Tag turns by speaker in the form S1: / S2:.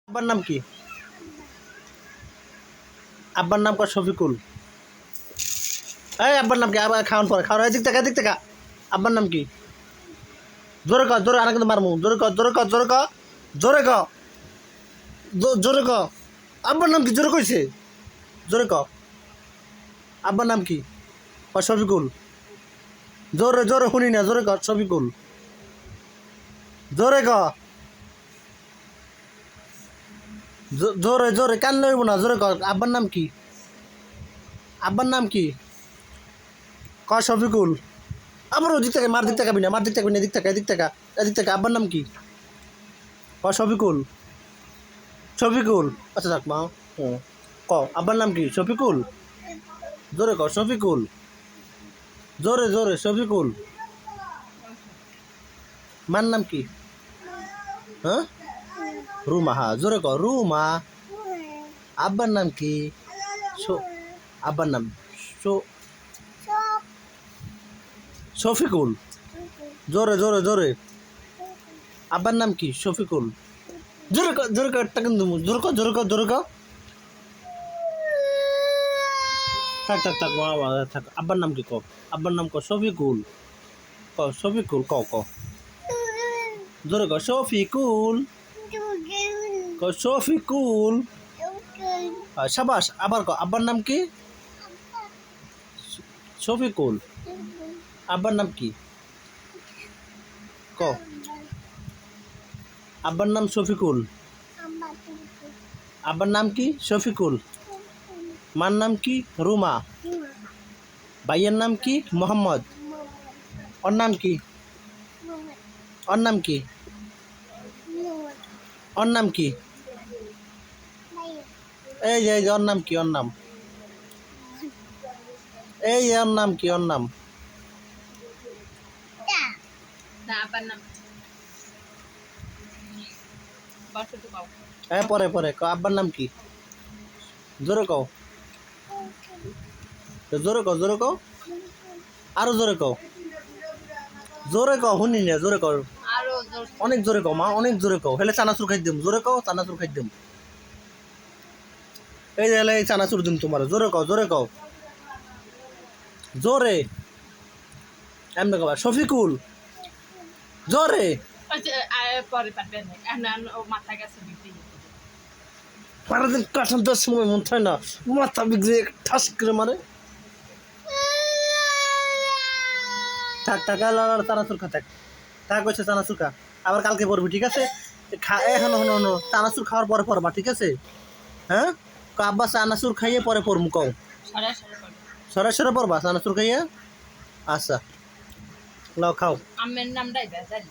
S1: আব্বার নাম কি? আব্বার নাম শফিকুল। এই আব্বার নাম কি? আবার খাওয়ান পরে খাওয়ান, দিক টাকা দিক টাকা। আব্বার নাম কি? জোরে ক, জোরে আনা কিন্তু মারমু। জোরে ক, জোরে ক, জোরে ক, জোরে ক, জোরে ক। আব্বার নাম কি? জোরে কইছে। জোরে ক। আব্বার নাম কি? শফিকুল। জোরে জোরে শুনি না, জোরে ক শফিকুল। জোরে ক, জোরে জোরে কান লইব না, জোরে ক। আব্বার নাম কি? আব্বার নাম কি? শফিকুল। আবারও দিক থেকে মার, দিক তাকাবি না, মার দিক তাকাবি না, এদিক টাকা এদিক টাকা এদিক টাকা। আব্বার নাম কি? শফিকুল। শফিকুল। আচ্ছা থাক মা। ক আব্বার নাম কি? শফিকুল। জোরে ক শফিকুল। জোরে জোরে শফিকুল। মার নাম কি? হ্যাঁ, রুমা। হ্যাঁ, জোরে ক রুমা। আব্বার নাম কি? আব্বার নাম শফিকুল। জোরে জোরে জোরে। আব্বার নাম কি? শফিকুল। জোরে ক, জোরে ক, একটা কিন্তু জোরে ক, জোরে ক, জোরে ক। থাক থাক থাক বাবা, থাক। আব্বার নাম কি ক? আব্বার নাম ক শফিকুল। ক শফিকুল, ক ক জোরে ক শফিকুল। ক শফিকুল। সাবাস। আবার ক আব্বার নাম কি? শফিকুল। আব্বার নাম কি? ক আব্বার নাম শফিকুল। আব্বার নাম কি? শফিকুল। মার নাম কি? রুমা। ভাইয়ের নাম কি? মোহাম্মদ। ওর নাম কি? ওর নাম কি? ওর নাম কি? এই যে ওর নাম কি? ওর নাম এই যে ওর নাম কি? ওর নাম পরে পরে ক আব্বার নাম কি? জোরে কও, জোরে কও, জোরে কও, আরো জোরে কও, জোরে কও, শুনি না, জোরে কও, অনেক জোরে কও মা, অনেক জোরে কও, হেলে চানাচুর খাই দিম। জোরে কও, চানাচুর খাই দিম। এই যে হেলে চানাচুর দিম তোমার। জোরে কও, জোরে কও, জোরে। এমনি কবা শফিকুল। জোরে। সারাদিন কাঠান 10 সময় মন হয় না, মাথা বিগড়ে ঠাস করে মারে। থাক থাক, চানাচুর খা, থাক থাক হচ্ছে চানাচুর খা। আবার কালকে পড়বি, ঠিক আছে? এখন হনো চানাচুর খাওয়ার পরে পড়বা, ঠিক আছে? হ্যাঁ, আব্বা চানাচুর খাইয়ে পরে পড়মু কও। সরে পড়বা চানাচুর খাইয়ে। আচ্ছা, লাও খাও।
S2: আমের নামটাই বেজারি।